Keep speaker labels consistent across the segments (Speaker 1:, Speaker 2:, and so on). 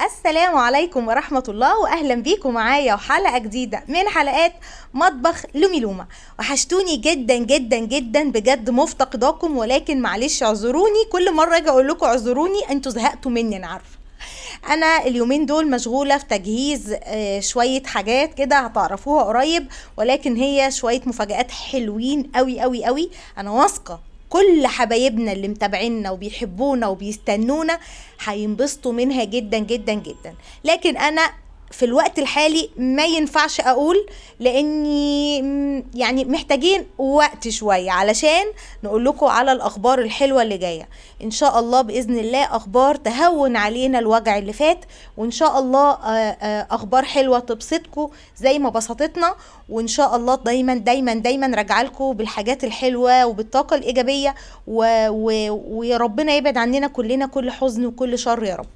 Speaker 1: السلام عليكم ورحمة الله، وأهلا بيكم معايا وحلقة جديدة من حلقات مطبخ لومي لومة. وحشتوني جدا جدا جدا بجد، مفتقداكم، ولكن معلش اعذروني، كل مرة اجي اقول لكم اعذروني انتوا زهقتوا مني، انا عارفة. انا اليومين دول مشغولة في تجهيز شوية حاجات كده هتعرفوها قريب، ولكن هي شوية مفاجآت حلوين قوي قوي قوي. انا واثقة كل حبايبنا اللي متابعيننا وبيحبونا وبيستنونا هينبسطوا منها جدا جدا جدا. لكن انا في الوقت الحالي ما ينفعش اقول، لاني يعني محتاجين وقت شوية علشان نقول لكم على الاخبار الحلوة اللي جاية. ان شاء الله باذن الله اخبار تهون علينا الوجع اللي فات، وان شاء الله اخبار حلوة تبسطكم زي ما بسطتنا. وان شاء الله دايما دايما دايما راجعه لكم بالحاجات الحلوة وبالطاقة الايجابية، ويا ربنا يبعد عننا كلنا كل حزن وكل شر يا رب.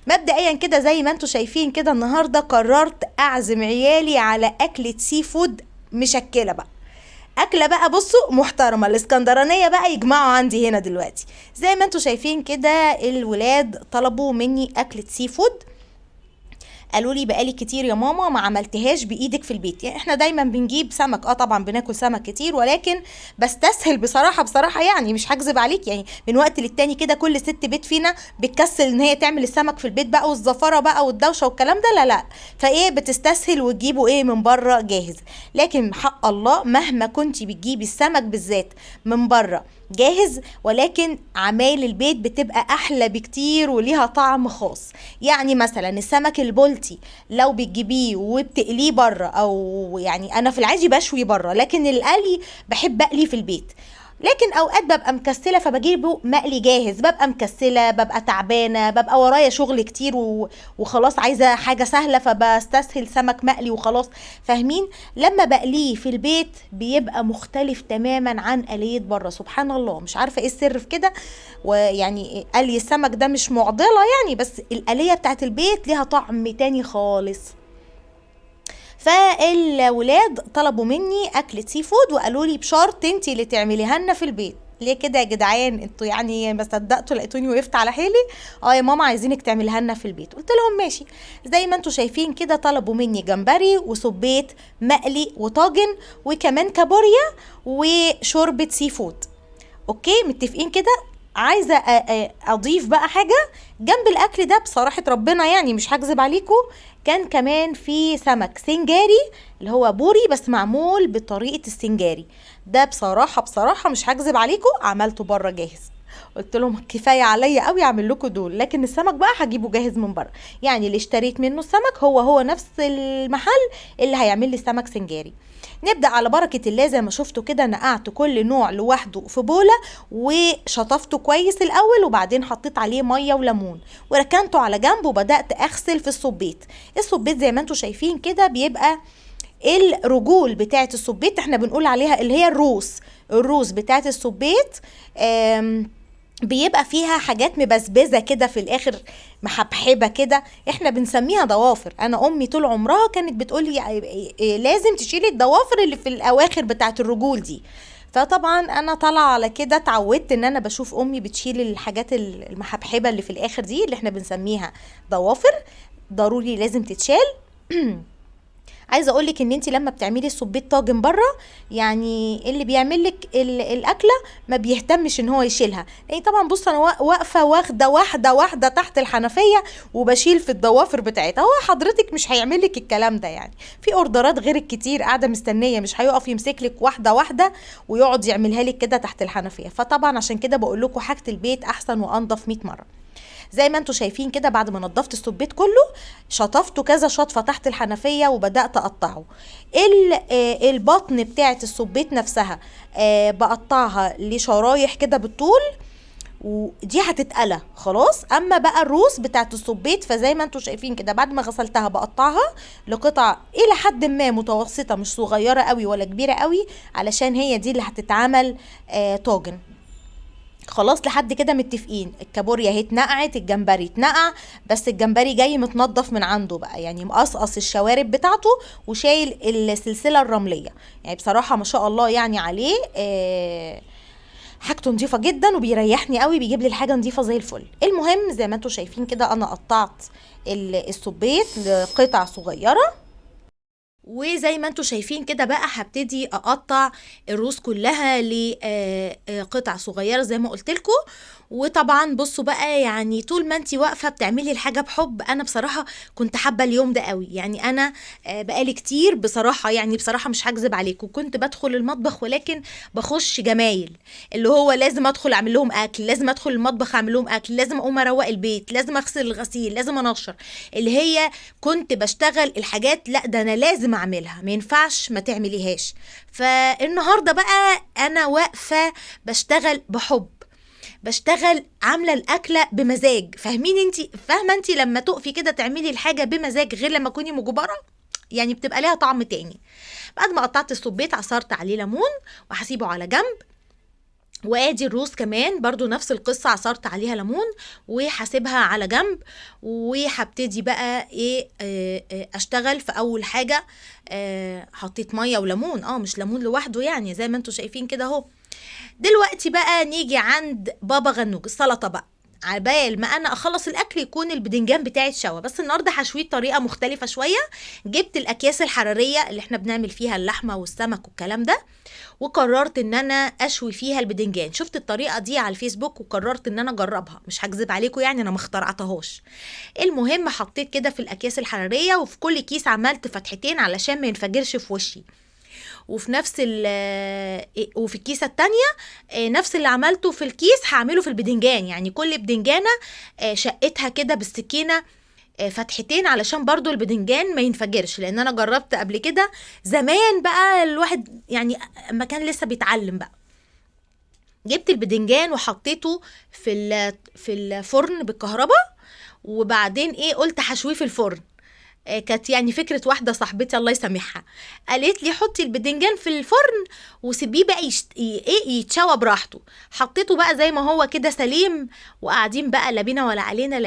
Speaker 1: مبدئيا كده زي ما انتوا شايفين كده، النهارده قررت اعزم عيالي على اكلة سي فود مشكلة بقى. اكله بقى بصوا محترمه، الاسكندرانيه بقى يجمعوا عندي هنا دلوقتي. زي ما انتوا شايفين كده الولاد طلبوا مني اكله سي فود، قالوا لي بقالي كتير يا ماما ما عملتهاش بايدك في البيت. يعني احنا دايما بنجيب سمك، طبعا بناكل سمك كتير، ولكن بستسهل بصراحه يعني مش هكذب عليك، يعني من وقت للتاني كده كل ست بيت فينا بتكسل ان هي تعمل السمك في البيت بقى، والزفاره بقى والدوشه والكلام ده، لا فايه بتستسهل وتجيبه ايه من بره جاهز. لكن حق الله مهما كنتي بتجيبي السمك بالذات من بره جاهز، ولكن عمايل البيت بتبقى احلى بكتير وليها طعم خاص. يعني مثلا السمك البلطي لو بتجيبيه وبتقليه بره، او يعني انا في العادي بشوي بره، لكن القلي بحب اقلي في البيت. لكن اوقات ببقى مكسله فبجيبه مقلي جاهز، ببقى مكسله، ببقى تعبانه، ببقى ورايا شغل كتير وخلاص عايزه حاجه سهله، فبستسهل سمك مقلي وخلاص. فاهمين؟ لما بقليه في البيت بيبقى مختلف تماما عن قليه بره. سبحان الله، مش عارفه ايه السر في كده. ويعني قلي السمك ده مش معضله يعني، بس القليه بتاعت البيت ليها طعم تاني خالص. فالولاد طلبوا مني اكلة سي فود، وقالوا لي بشرط انتي اللي تعمليها لنا في البيت. ليه كده يا جدعان؟ انتوا يعني ما صدقتوا لقيتوني وقفت على حيلي. يا ماما عايزينك تعمليها لنا في البيت. قلت لهم ماشي. زي ما انتوا شايفين كده طلبوا مني جمبري وسبيت مقلي وطاجن، وكمان كابوريا وشوربة سي فود. اوكي متفقين كده؟ عايزه اضيف بقى حاجه جنب الاكل ده، بصراحه ربنا يعني مش هكذب عليكم، كان كمان في سمك سنجاري اللي هو بوري بس معمول بطريقه السنجاري ده. بصراحه مش هكذب عليكم، عملته بره جاهز. قلت لهم كفايه عليا قوي اعمل لكم دول، لكن السمك بقى هجيبه جاهز من بره. يعني اللي اشتريت منه السمك هو نفس المحل اللي هيعمل لي سمك سنجاري. نبدأ على بركة الله. زي ما شفتوا كده نقعت كل نوع لوحده في بولة، وشطفته كويس الأول، وبعدين حطيت عليه مية وليمون وركنته على جنب، وبدأت أغسل في الصبيت. الصبيت زي ما انتوا شايفين كده بيبقى الرجول بتاعة الصبيت، احنا بنقول عليها اللي هي الروس بتاعة الصبيت. بيبقى فيها حاجات مبزبزه كده في الاخر، محبحبه كده، احنا بنسميها ضوافر. انا امي طول عمرها كانت بتقولي لازم تشيلي الضوافر اللي في الاواخر بتاعه الرجول دي. فطبعا انا طالعه على كده اتعودت ان انا بشوف امي بتشيل الحاجات المحبحبه اللي في الاخر دي اللي احنا بنسميها ضوافر، ضروري لازم تتشال. عايزه اقولك ان انت لما بتعملي الصبيت طاجن بره، يعني اللي بيعمل لك الاكله ما بيهتمش ان هو يشيلها. يعني طبعا بص انا واقفه واخده واحده تحت الحنفيه وبشيل في الضوافر بتاعتها. هو حضرتك مش هيعمل لك الكلام ده، يعني في اوردرات غيرك كتير قاعده مستنيه، مش هيقف يمسك لك واحده ويقعد يعملها لك كده تحت الحنفيه. فطبعا عشان كده بقول لكم حاجه البيت احسن وانضف 100 مره. زي ما انتوا شايفين كده بعد ما نضفت السبيت كله، شطفته كذا شطفه تحت الحنفيه وبدات اقطعه. البطن بتاعه السبيت نفسها بقطعها لشرايح كده بالطول، ودي هتتقلى خلاص. اما بقى الروس بتاعت السبيت فزي ما انتوا شايفين كده بعد ما غسلتها بقطعها لقطع الى حد ما متوسطه، مش صغيره قوي ولا كبيره قوي، علشان هي دي اللي هتتعمل طاجن. خلاص لحد كده متفقين. الكابوريا اهي اتنقعت، الجمبري اتنقع، بس الجمبري جاي متنضف من عنده بقى، يعني مقصقص الشوارب بتاعته وشايل السلسله الرمليه. يعني بصراحه ما شاء الله يعني عليه حاجته نظيفه جدا وبيريحني قوي، بيجيب لي الحاجه نظيفه زي الفل. المهم زي ما انتم شايفين كده انا قطعت الصبيط لقطع صغيره، وزي ما انتوا شايفين كده بقى هبتدي اقطع الروز كلها لقطع صغيره زي ما قلت لكم. وطبعا بصوا بقى، يعني طول ما انتي واقفه بتعملي الحاجه بحب، انا بصراحه كنت حابه اليوم ده قوي. يعني انا بقالي كتير بصراحه، يعني بصراحه مش هكذب عليكم، كنت بدخل المطبخ ولكن بخش جمايل، اللي هو لازم ادخل اعمل لهم اكل، لازم ادخل المطبخ اعمل لهم اكل، لازم اقوم اروق البيت، لازم اغسل الغسيل، لازم انشر، اللي هي كنت بشتغل الحاجات. لا ده انا لازم اعملها، ما ينفعش ما تعمليهاش. فالنهارده بقى انا واقفه بشتغل بحب، بشتغل عامله الاكله بمزاج. فاهمين انتي؟ فاهمه انتي لما تقفي كده تعملي الحاجه بمزاج غير لما تكوني مجبره؟ يعني بتبقى ليها طعم تاني. بعد ما قطعت الصبيط عصرت عليه ليمون وهسيبه على جنب. وادي الروز كمان برضو نفس القصة، عصرت عليها ليمون وهسيبها على جنب. وهبتدي بقى ايه اشتغل في اول حاجة. حطيت مية وليمون، مش ليمون لوحده يعني، زي ما انتوا شايفين كده اهو. دلوقتي بقى نيجي عند بابا غنوج السلطة بقى. عبال ما انا اخلص الاكل يكون البدنجان بتاعي اتشوى، بس النهارده هشويه بطريقه مختلفه شويه. جبت الاكياس الحراريه اللي احنا بنعمل فيها اللحمه والسمك والكلام ده، وقررت ان انا اشوي فيها البدنجان. شفت الطريقه دي على الفيسبوك وقررت ان انا اجربها، مش هكذب عليكم يعني انا ما اخترعتهاش. المهم حطيت كده في الاكياس الحراريه، وفي كل كيس عملت فتحتين علشان ما ينفجرش في وشي. وفي نفس وفي الكيسه التانية نفس اللي عملته في الكيس هعمله في البدنجان. يعني كل بدنجانه شقتها كده بالسكينه فتحتين علشان برضو البدنجان ما ينفجرش، لان انا جربت قبل كده زمان بقى الواحد يعني اما كان لسه بيتعلم بقى. جبت البدنجان وحطيته في الفرن بالكهرباء، وبعدين قلت هشويه في الفرن. كانت يعني فكرة واحدة صاحبتي الله يسامحها، قالت لي حطي البدنجان في الفرن وسيبيه بقى يتشوى براحته. حطيته بقى زي ما هو كده سليم، وقاعدين بقى لا بينا ولا علينا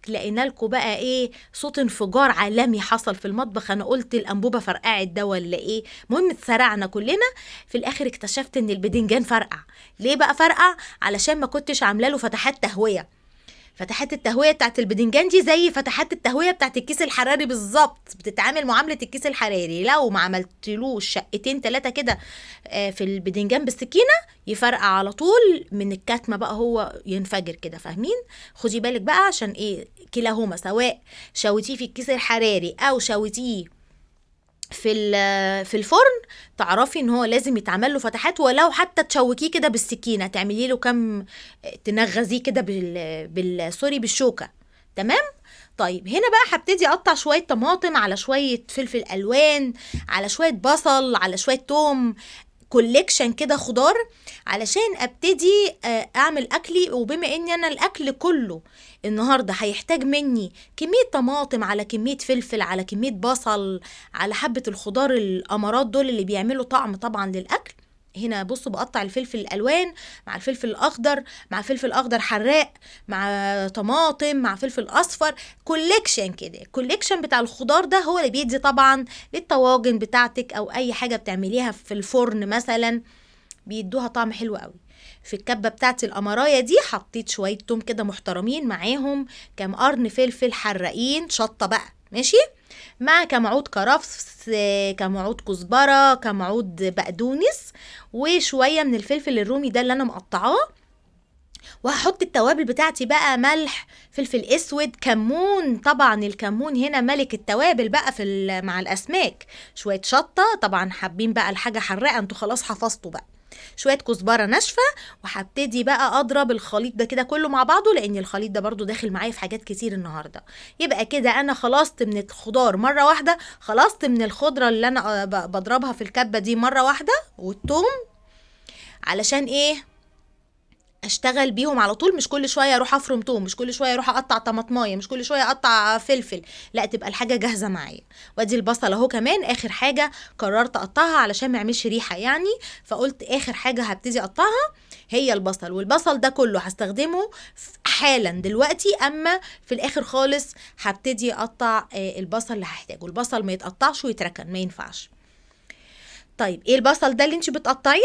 Speaker 1: لقينا لكم بقى صوت انفجار عالمي حصل في المطبخ. انا قلت الانبوبه فرقعت ده ولا ايه؟ المهم اتسرعنا كلنا. في الاخر اكتشفت ان البدنجان فرقع. ليه بقى فرقع؟ علشان ما كنتش عامله له فتحات تهويه. فتحات التهويه بتاعت البدنجان دي زي فتحات التهويه بتاعت الكيس الحراري بالظبط، بتتعامل معامله الكيس الحراري. لو ما عملتلوش شقتين 3 كده في البدنجان بالسكينه يفرقع على طول من الكتمه بقى، هو ينفجر كده. فاهمين؟ خدي بالك بقى عشان كلاهما سواء شويتيه في الكيس الحراري او شويتيه في الفرن، تعرفي ان هو لازم يتعمل له فتحات، ولو حتى تشوكيه كده بالسكينه، تعملي له كم تنغزيه كده سوري بالشوكه. تمام. طيب هنا بقى هبتدي اقطع شويه طماطم على شويه فلفل الوان على شويه بصل على شويه توم، كوليكشن كده خضار، علشان ابتدي اعمل اكلي. وبما ان انا الاكل كله النهارده هيحتاج مني كميه طماطم على كميه فلفل على كميه بصل على حبه الخضار الامارات دول اللي بيعملوا طعم طبعا للاكل. هنا بصوا بقطع الفلفل الالوان مع الفلفل الاخضر مع فلفل اخضر حراق مع طماطم مع فلفل اصفر، كوليكشن كده. الكوليكشن بتاع الخضار ده هو اللي بيدي طبعا للطواجن بتاعتك او اي حاجه بتعمليها في الفرن مثلا، بيدوها طعم حلو قوي. في الكبه بتاعتي الامرايه دي حطيت شويه توم كده محترمين، معاهم كام قرن فلفل حراقين شطه بقى ماشي، مع كام عود كرفس، كام عود كزبره، كام عود بقدونس، وشويه من الفلفل الرومي ده اللي انا مقطعاه. وهحط التوابل بتاعتي بقى ملح، فلفل اسود، كمون. طبعا الكمون هنا ملك التوابل بقى مع الاسماك. شويه شطه، طبعا حابين بقى الحاجه حراقه انتوا خلاص حفظتوا بقى. شويه كزبره ناشفه. وهبتدي بقى اضرب الخليط ده كده كله مع بعضه، لان الخليط ده برضو داخل معايا في حاجات كتير النهارده. يبقى كده انا خلصت من الخضار مره واحده، خلصت من الخضره اللي انا بضربها في الكبه دي مره واحده، والثوم علشان اشتغل بيهم على طول. مش كل شويه اروح افرم توم، مش كل شويه اروح اقطع طماطمايه، مش كل شويه اقطع فلفل، لا تبقى الحاجه جاهزه معايا. وادي البصل اهو كمان اخر حاجه قررت اقطعها علشان ما يعملش ريحه يعني، فقلت اخر حاجه هبتدي اقطعها هي البصل. والبصل ده كله هستخدمه حالا دلوقتي، اما في الاخر خالص هبتدي اقطع البصل اللي هحتاجه. البصل ما يتقطعش ويتركن، ما ينفعش. طيب ايه البصل ده اللي انت بتقطعيه؟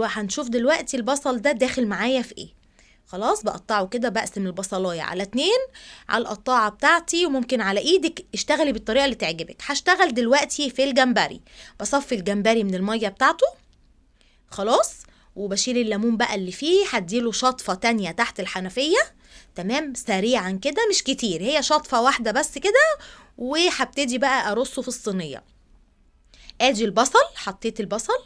Speaker 1: هنشوف دلوقتي البصل ده داخل معايا في ايه. خلاص بقطعه كده، بقسم البصلايه على 2 على القطاعه بتاعتي، وممكن على ايدك، اشتغلي بالطريقه اللي تعجبك. هشتغل دلوقتي في الجمبري. بصفي الجمبري من الميه بتاعته خلاص، وبشيل الليمون بقى اللي فيه، هديله شطفه تانية تحت الحنفيه. تمام، سريعا كده، مش كتير، هي شطفه واحده بس كده. وهبتدي بقى ارصه في الصينيه. ادي البصل، حطيت البصل.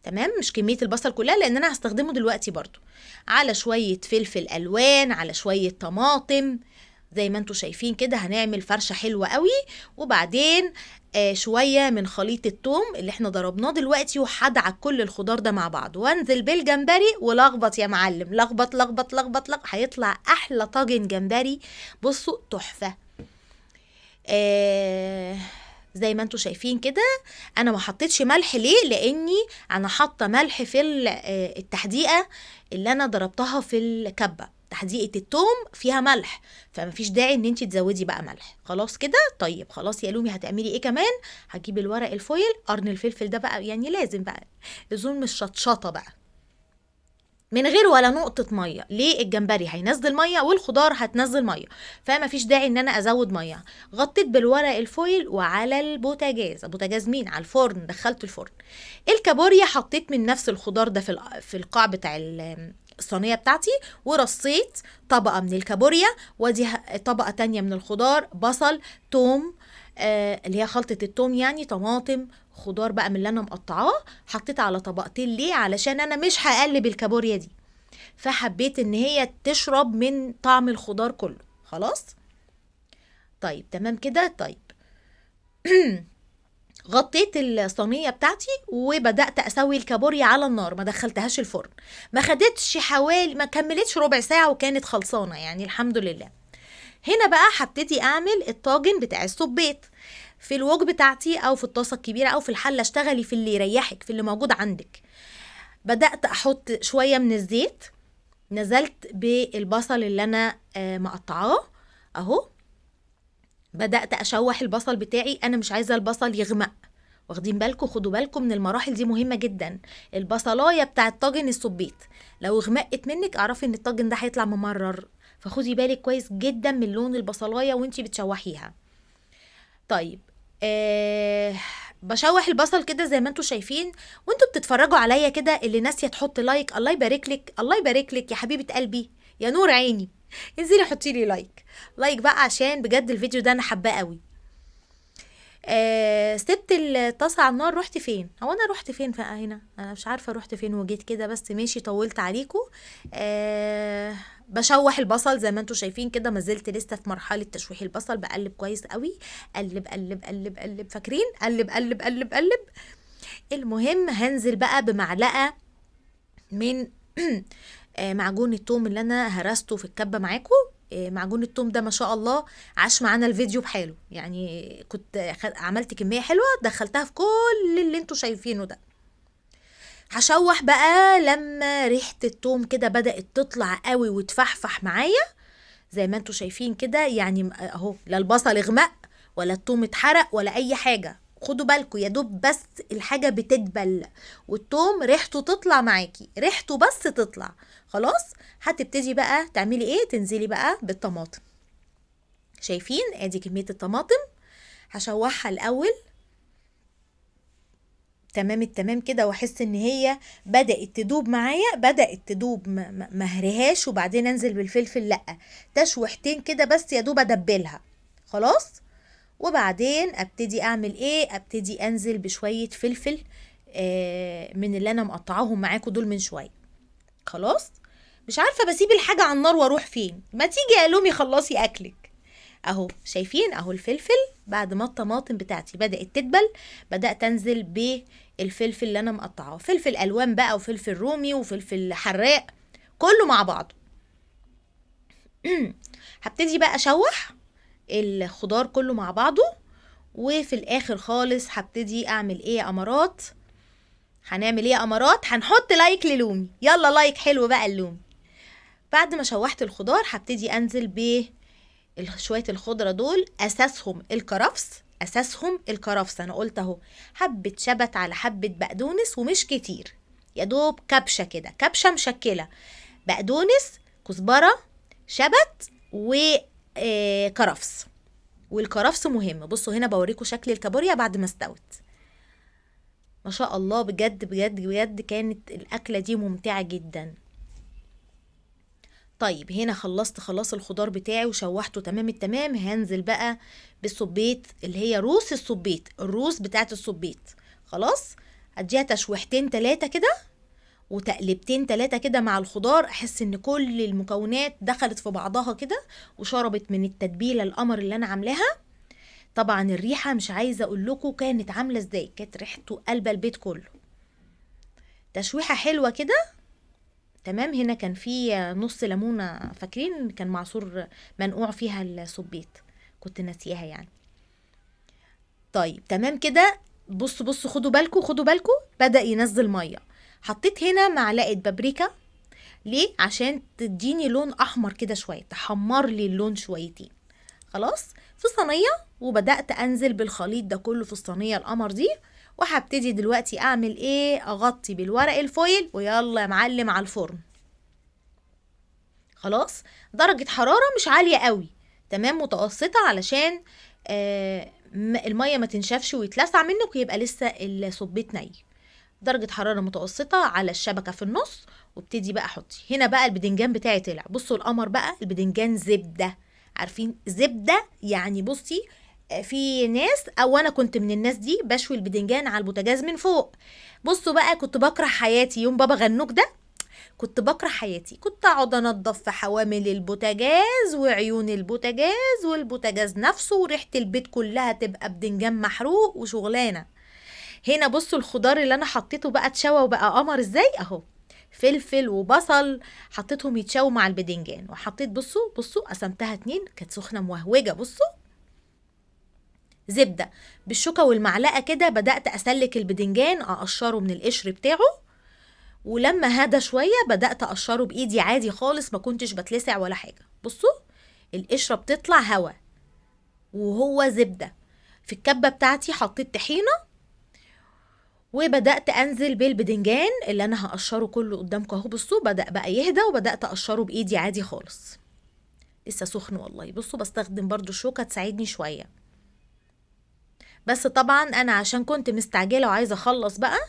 Speaker 1: تمام، مش كمية البصل كلها لان انا هستخدمه دلوقتي برضو. على شوية فلفل الوان، على شوية طماطم، زي ما انتوا شايفين كده. هنعمل فرشة حلوة قوي. وبعدين شوية من خليط التوم اللي احنا ضربناه دلوقتي، وهدعك كل الخضار ده مع بعض، وانزل بالجمبري ولخبط يا معلم، لخبط لخبط لخبط لخبط، هيطلع احلى طاجن جمبري. بصوا تحفة. زي ما انتوا شايفين كده. انا ما حطيتش ملح ليه؟ لاني انا حاطه ملح في التحديقه اللي انا ضربتها في الكبه. تحديقه التوم فيها ملح، فما فيش داعي ان انت تزودي بقى ملح. خلاص كده. طيب خلاص يا لومي، هتعملي ايه كمان؟ هجيب الورق الفويل، قرن الفلفل ده بقى يعني لازم بقى لزوم مش شطشطه بقى، من غير ولا نقطة مية. ليه؟ الجمبري هينزل مية والخضار هتنزل مية، فما فيش داعي ان انا ازود مية. غطيت بالورق الفويل وعلى البوتاجاز مين؟ على الفرن، دخلت الفرن. الكابوريا حطيت من نفس الخضار ده في القاع بتاع الصينية بتاعتي، ورصيت طبقة من الكابوريا، ودي طبقة تانية من الخضار، بصل، توم، اللي هي خلطة التوم يعني، طماطم، خضار بقى من اللي انا مقطعاه. حطيت على طبقتين ليه؟ علشان انا مش هقلب الكابوريا دي، فحبيت ان هي تشرب من طعم الخضار كله. خلاص. طيب تمام كده. طيب غطيت الصينيه بتاعتي وبدات اسوي الكابوريا على النار، ما دخلتهاش الفرن. ما خدتش حوالي، ما كملتش ربع ساعه وكانت خلصانه يعني، الحمد لله. هنا بقى هبتدي اعمل الطاجن بتاع الصبيط في الوج بتاعتي، او في الطاسه الكبيره، او في الحله. اشتغلي في اللي يريحك، في اللي موجود عندك. بدات احط شويه من الزيت، نزلت بالبصل اللي انا مقطعاه اهو. بدات اشوح البصل بتاعي، انا مش عايزه البصل يغمق. واخدين بالكم؟ خدوا بالكم من المراحل دي، مهمه جدا. البصلايه بتاع الطاجن الصبيط لو غمقت منك، اعرفي ان الطاجن ده هيطلع ممرر، فخدي بالك كويس جدا من لون البصلايه وانتي بتشوحيها. طيب بشوح البصل كده زي ما انتوا شايفين، وانتوا بتتفرجوا عليا كده. اللي ناسيه تحط لايك، الله يبارك لك، الله يبارك لك يا حبيبه قلبي يا نور عيني، انزلي حطي لي لايك بقى، عشان بجد الفيديو ده انا حباه قوي. سبت الطاسه على النار. رحت فين؟ هو انا رحت فين بقى هنا؟ انا مش عارفه رحت فين وجيت كده، بس ماشي، طولت عليكم. بشوح البصل زي ما انتوا شايفين كده، ما زلت لسه في مرحله تشويح البصل. بقلب كويس قوي، قلب قلب قلب قلب، فاكرين؟ قلب قلب قلب قلب. المهم هنزل بقى بمعلقه من معجون التوم اللي انا هرسته في الكبه معاكم. معجون التوم ده ما شاء الله عاش معانا الفيديو بحاله يعني. كنت عملت كميه حلوه دخلتها في كل اللي انتوا شايفينه ده. هشوح بقى لما ريحه التوم كده بدات تطلع قوي وتفحفح معايا زي ما انتوا شايفين كده يعني اهو. لا البصل اغمق ولا التوم اتحرق ولا اي حاجه. خدوا بالكم يا دوب بس الحاجه بتدبل والتوم ريحته تطلع معاكي، ريحته بس تطلع. خلاص هتبتدي بقى تعملي ايه؟ تنزلي بقى بالطماطم. شايفين؟ ادي كميه الطماطم. هشوحها الاول تمام التمام كده، واحس ان هي بدات تدوب معايا، بدات تدوب، ما هريهاش. وبعدين انزل بالفلفل، لا تشويحتين كده بس يا دوب ادبلها. خلاص. وبعدين ابتدي اعمل ايه؟ ابتدي انزل بشويه فلفل من اللي انا مقطعاهم معاكم دول من شويه. خلاص. مش عارفه بسيب الحاجه على النار واروح فين. ما تيجي يا لومي خلصي اكلك. اهو شايفين؟ اهو الفلفل بعد ما الطماطم بتاعتي بدات تدبل، بدات انزل بالفلفل اللي انا مقطعاه. فلفل الوان بقى، وفلفل رومي، وفلفل حراق، كله مع بعضه. هبتدي بقى اشوح الخضار كله مع بعضه. وفي الاخر خالص هبتدي اعمل ايه يا امارات؟ هنعمل ايه يا امارات؟ هنحط لايك للومي. يلا لايك حلو بقى اللومي. بعد ما شوحت الخضار هبتدي انزل ب شويه الخضره دول، اساسهم الكرفس. اساسهم الكرفس. انا قلت اهو حبة شبت على حبة بقدونس ومش كتير، يا دوب كبشة كده، كبشة مشكلة، بقدونس، كزبرة، شبت وكرفس. والكرفس مهم. بصوا هنا بوريكم شكل الكابوريا بعد ما استوت. ما شاء الله، بجد بجد بجد كانت الأكلة دي ممتعة جدا. طيب هنا خلصت خلاص الخضار بتاعي وشوحته تمام التمام. هنزل بقى بالصبيت اللي هي روس الصبيت، الروس بتاعت الصبيت. خلاص اديها تشويحتين 3 كده وتقلبتين 3 كده مع الخضار، احس ان كل المكونات دخلت في بعضها كده وشربت من التتبيله القمر اللي انا عاملاها. طبعا الريحه مش عايزه اقول لكم كانت عامله ازاي، كانت ريحته قلبه البيت كله. تشويحه حلوه كده تمام. هنا كان في نص ليمونه، فاكرين كان معصور منقوع فيها الصبيت، كنت ناسيها يعني. طيب تمام كده. بصوا خدوا بالكم خدوا بالكم، بدأ ينزل ميه. حطيت هنا معلقه بابريكا. ليه؟ عشان تديني لون احمر كده شويه، تحمر لي اللون شويتين. خلاص في صينيه، وبدات انزل بالخليط ده كله في الصينيه القمر دي. وهبتدي دلوقتي اعمل ايه؟ اغطي بالورق الفويل ويلا يا معلم على الفرن. خلاص درجه حراره مش عاليه قوي، تمام، متوسطه، علشان الميه ما تنشفش ويتلسع منك ويبقى لسه الصبيت ني. درجة حرارة متوسطة على الشبكة في النص. وابتدي بقى احطي هنا بقى البدنجان بتاعي طلع. بصوا القمر بقى، البدنجان زبدة. عارفين زبدة يعني؟ بصي في ناس، او انا كنت من الناس دي، بشوي البدنجان على البوتاجاز من فوق. بصوا بقى كنت بكره حياتي يوم بابا غنوج ده، كنت بكره حياتي. كنت اقعد انضف في حوامل البوتاجاز وعيون البوتاجاز والبوتاجاز نفسه، وريحة البيت كلها تبقى بدنجان محروق وشغلانة. هنا بصوا الخضار اللي انا حطيته بقى اتشوى وبقى قمر ازاي اهو. فلفل وبصل حطيتهم يتشووا مع البدنجان، وحطيت بصوا قسمتها 2، كانت سخنه موهوجه. بصوا زبده بالشوكه والمعلقه كده، بدات اسلك البدنجان، اقشره من القشر بتاعه. ولما هدى شويه بدات اقشره بايدي عادي خالص، ما كنتش بتلسع ولا حاجه. بصوا القشره بتطلع هوا وهو زبده. في الكبه بتاعتي حطيت طحينه، وبدأت أنزل بالبدنجان اللي أنا هقشره كله قدامكم اهو. بصوا بدأ بقى يهدى، وبدأت أقشره بإيدي عادي خالص. لسه سخن والله. بصوا بستخدم برضو الشوكة تساعدني شوية، بس طبعا أنا عشان كنت مستعجلة وعايزة أخلص بقى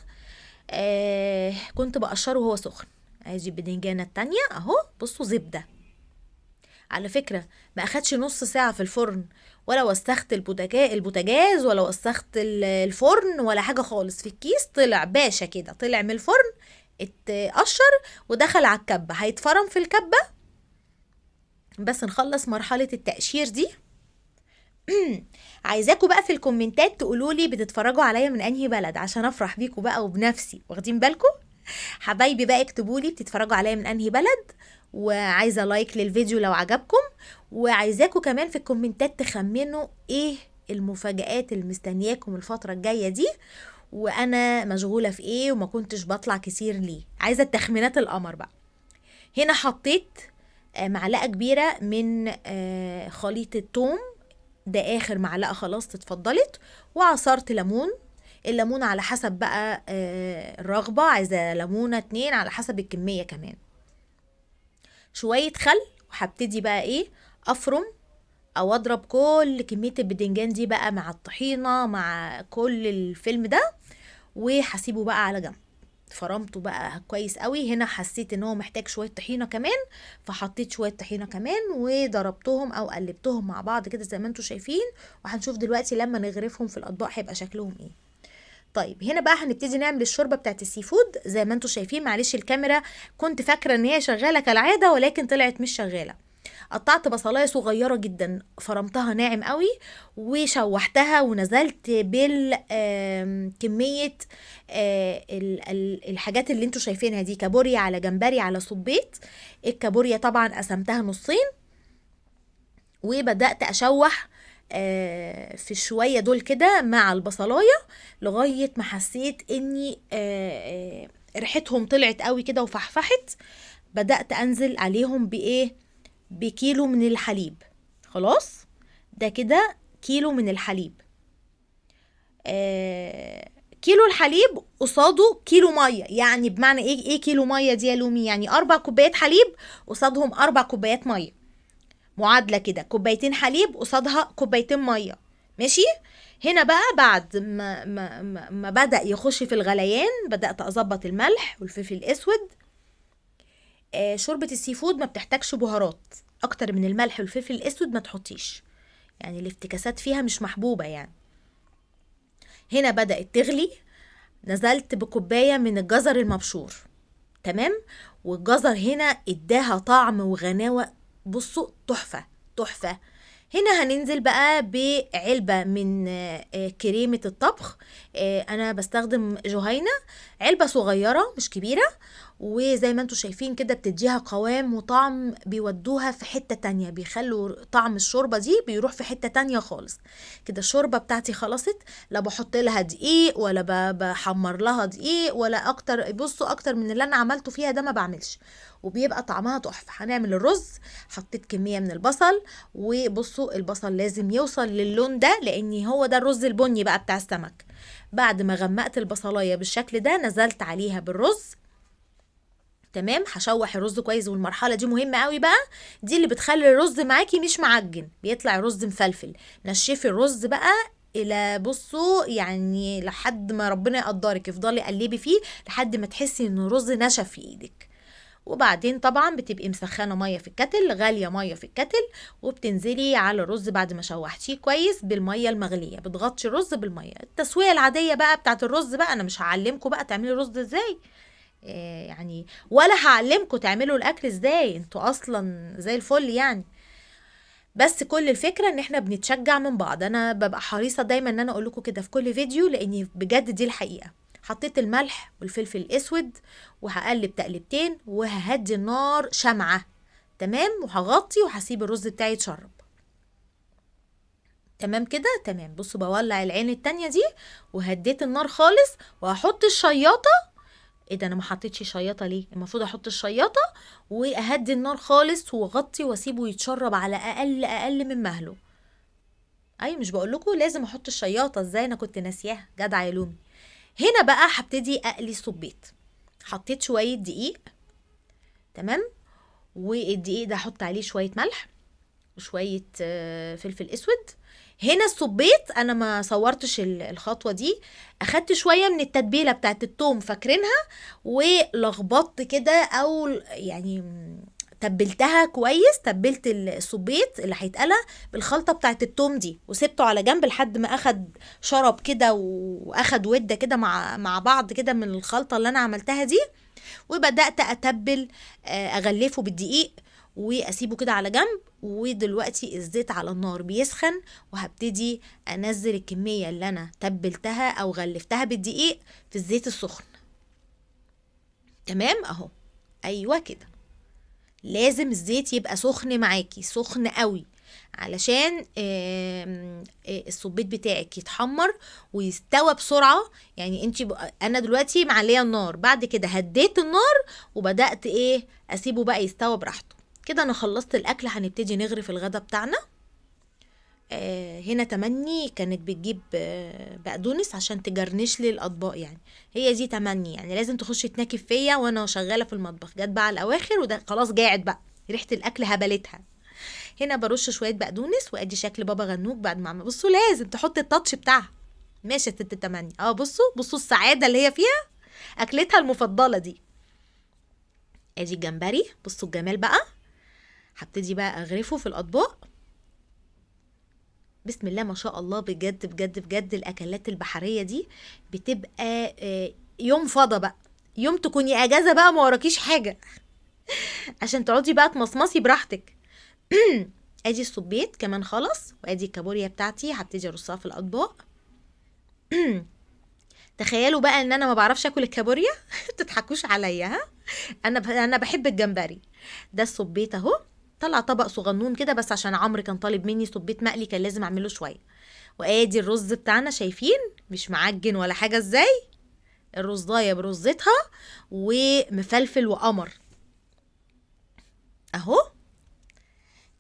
Speaker 1: كنت بقشره وهو سخن. ادي البدنجانة التانية اهو. بصوا زبدة على فكرة، ما أخدش نص ساعة في الفرن، ولا وسخت البوتاجاز ولا وسخت الفرن ولا حاجة خالص. في الكيس طلع باشا كده، طلع من الفرن اتقشر ودخل على الكبة، هيتفرم في الكبة. بس نخلص مرحلة التقشير دي. عايزاكم بقى في الكومنتات تقولولي بتتفرجوا عليا من انهي بلد، عشان افرح بيكم بقى وبنفسي. واخدين بالكم حبايبي بقى؟ اكتبولي بتتفرجوا عليا من انهي بلد، وعايزه لايك للفيديو لو عجبكم. وعايزاكم كمان في الكومنتات تخمنوا ايه المفاجآت اللي مستنياكم الفتره الجايه دي، وانا مشغوله في ايه وما كنتش بطلع كتير ليه. عايزه التخمينات القمر بقى. هنا حطيت معلقه كبيره من خليط الثوم ده، اخر معلقه خلاص اتفضلت. وعصرت ليمون. الليمون على حسب بقى الرغبه، عايزه ليمونه 2 على حسب الكميه كمان. شويه خل. وهبتدي بقى ايه؟ افرم او اضرب كل كميه البدنجان دي بقى مع الطحينه مع كل الفيلم ده، وهسيبه بقى على جنب. فرمته بقى كويس قوي. هنا حسيت ان هو محتاج شويه طحينه كمان، فحطيت شويه طحينه كمان وضربتهم او قلبتهم مع بعض كده زي ما انتم شايفين. وهنشوف دلوقتي لما نغرفهم في الاطباق هيبقى شكلهم ايه. طيب هنا بقى هنبتدي نعمل الشوربه بتاعت السي فود زي ما انتم شايفين. معلش الكاميرا كنت فاكره ان هي شغاله كالعاده، ولكن طلعت مش شغاله. قطعت بصلايه صغيره جدا، فرمتها ناعم قوي، وشوحتها ونزلت بالكميه الحاجات اللي انتوا شايفينها دي، كابوريا على جمبري على صبيت. الكابوريا طبعا قسمتها نصين، وبدأت أشوح في الشوية دول كده مع البصلاية لغاية ما حسيت اني ريحتهم طلعت قوي كده وفحفحت. بدأت انزل عليهم بايه؟ بكيلو من الحليب. خلاص ده كده كيلو من الحليب. كيلو الحليب قصاده كيلو ميه. يعني بمعنى ايه كيلو ميه دي يا لومي؟ يعني 4 كوبايات حليب قصادهم 4 كوبايات ميه. معادله كده، كوبايتين حليب قصادها كوبايتين ميه. ماشي. هنا بقى بعد ما بدأ يخش في الغليان، بدأت أظبط الملح والفلفل الأسود. شوربة السي فود ما بتحتاجش بهارات أكتر من الملح والفلفل الأسود، ما تحطيش، يعني الافتكاسات فيها مش محبوبة يعني. هنا بدأت تغلي، نزلت بكوباية من الجزر المبشور. تمام. والجزر هنا اداها طعم وغناوة، بصوا تحفة تحفة. هنا هننزل بقى بعلبة من كريمة الطبخ. انا بستخدم جهينة، علبة صغيرة مش كبيرة، وزي ما انتوا شايفين كده بتديها قوام وطعم، بيودوها في حتة تانية، بيخلوا طعم الشوربة دي بيروح في حتة تانية خالص. كده الشوربة بتاعتي خلصت، لا بحط لها دقيق ولا بحمر لها دقيق ولا اكتر. بصوا اكتر من اللي انا عملته فيها ده ما بعملش، وبيبقى طعمها تحفة. هنعمل الرز. حطيت كمية من البصل، وبصوا البصل لازم يوصل للون ده، لان هو ده الرز البني بقى بتاع السمك. بعد ما غمقت البصلاية بالشكل ده، نزلت عليها بالرز. تمام. هشوح الرز كويس، والمرحله دي مهمه قوي بقى، دي اللي بتخلي الرز معاكي مش معجن، بيطلع الرز مفلفل. نشفي الرز بقى الى بصوا يعني لحد ما ربنا يقدرك، افضلي قلبي فيه لحد ما تحسي ان الرز نشف في ايدك. وبعدين طبعا بتبقي مسخنه ميه في الكتل، غاليه ميه في الكتل، وبتنزلي على الرز بعد ما شوحتيه كويس بالميه المغليه، بتغطي الرز بالميه. التسويه العاديه بقى بتاعت الرز بقى، انا مش هعلمكم بقى تعملي رز ازاي، يعني ولا هعلمكم تعملوا الاكل ازاي، انتوا اصلا زي الفل يعني. بس كل الفكره ان احنا بنتشجع من بعض. انا ببقى حريصه دايما ان انا اقول لكم كده في كل فيديو، لاني بجد دي الحقيقه. حطيت الملح والفلفل الاسود، وهقلب تقلبتين، وههدي النار شمعه. تمام. وهغطي وهسيب الرز بتاعي يتشرب. تمام كده تمام. بصوا بولع العين التانية دي، وهديت النار خالص، وهحط الشياطه. ايه ده، انا ما حطيتش شياطه ليه؟ المفروض احط الشياطه، واهدي النار خالص، واغطي واسيبه يتشرب على اقل من مهله. اي مش بقول لكم لازم احط الشياطه؟ ازاي انا كنت ناسياها، جدع يا لومي. هنا بقى هبتدي اقلي الصبيط. حطيت شويه دقيق. تمام. والدقيق ده احط عليه شويه ملح وشويه فلفل اسود. هنا الصبيط انا ما صورتش الخطوه دي، اخدت شويه من التتبيله بتاعت التوم فاكرينها، ولخبطت كده، او يعني تبلتها كويس. تبلت الصبيط اللي هيتقلى بالخلطه بتاعت التوم دي، وسبته على جنب لحد ما اخد شرب كده، واخد وده كده مع بعض كده من الخلطه اللي انا عملتها دي. وبدات اتبل، اغلفه بالدقيق واسيبه كده على جنب. ودلوقتي الزيت على النار بيسخن، وهبتدي انزل الكميه اللي انا تبلتها او غلفتها بالدقيق في الزيت السخن. تمام اهو. ايوه كده، لازم الزيت يبقى سخن معاكي، سخن قوي، علشان الصبيط بتاعك يتحمر ويستوى بسرعه. يعني انا دلوقتي معليه النار، بعد كده هديت النار وبدات اسيبه بقى يستوى براحته. كده انا خلصت الاكل، هنبتدي نغرف الغدا بتاعنا. هنا تمني كانت بتجيب بقدونس عشان تجرنش لي الاطباق، يعني هي دي تمني، يعني لازم تخش تناكف فيا وانا شغاله في المطبخ. جت بقى على الاواخر وده خلاص قاعد بقى، ريحه الاكل هبلتها. هنا برش شويه بقدونس، وادي شكل بابا غنوج بعد ما عمل. بصوا لازم تحط التاتش بتاعها. ماشي يا ست تمني. بصوا السعاده اللي هي فيها، اكلتها المفضله دي. ادي الجمبري، بصوا الجمال بقى. هبتدي بقى اغرفه في الاطباق. بسم الله ما شاء الله، بجد بجد بجد الاكلات البحريه دي بتبقى يوم فضا بقى، يوم تكوني اجازه بقى ما وراكيش حاجه عشان تقعدي بقى تمصمصي براحتك. ادي الصبيط كمان خلص، وادي الكابوريا بتاعتي هبتدي ارصها في الاطباق. تخيلوا بقى ان انا ما بعرفش اكل الكابوريا. تضحكوش عليا ها. انا بحب الجمبري. ده الصبيط اهو، طلع طبق صغنون كده، بس عشان عمرو كان طالب مني صبيط مقلي كان لازم اعمله شويه. وادي الرز بتاعنا، شايفين مش معجن ولا حاجه ازاي، الرزايه برزتها ومفلفل وقمر اهو.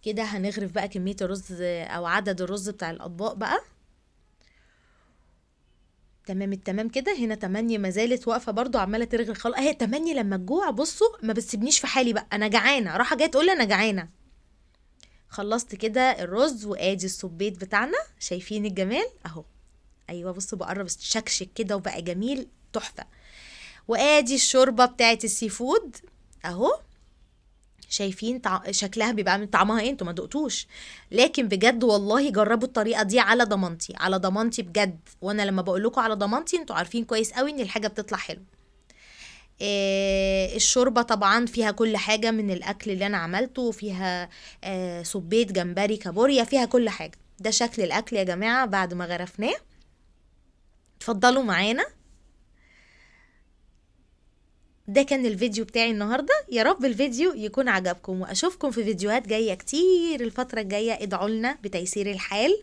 Speaker 1: كده هنغرف بقى كميه الرز او عدد الرز بتاع الاطباق بقى. تمام التمام كده. هنا تمانية ما زالت واقفه برضو عماله ترغي الخلق اهي. تمانية لما تجوع بصوا ما بتسيبنيش في حالي بقى، انا جعانه، راحه جايه تقول لي انا جعانه. خلصت كده الرز، وادي السبيت بتاعنا، شايفين الجمال اهو. ايوه بصوا بقرب شكشك كده وبقى جميل تحفه. وادي الشوربه بتاعت السي فود اهو. شايفين شكلها بيبقى عامل طعمها ايه؟ انتوا ما دقتوش، لكن بجد والله جربوا الطريقه دي على ضمانتي، على ضمانتي بجد. وانا لما بقول لكم على ضمانتي انتوا عارفين كويس قوي ان الحاجه بتطلع حلو. الشوربه طبعا فيها كل حاجه من الاكل اللي انا عملته، فيها صبيت جمبري كابوريا، فيها كل حاجه. ده شكل الاكل يا جماعه بعد ما غرفناه. اتفضلوا معانا. ده كان الفيديو بتاعي النهاردة، يا رب الفيديو يكون عجبكم، واشوفكم في فيديوهات جاية كتير الفترة الجاية. ادعوا لنا بتيسير الحال،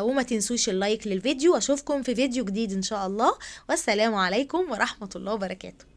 Speaker 1: وما تنسوش اللايك للفيديو. اشوفكم في فيديو جديد ان شاء الله، والسلام عليكم ورحمة الله وبركاته.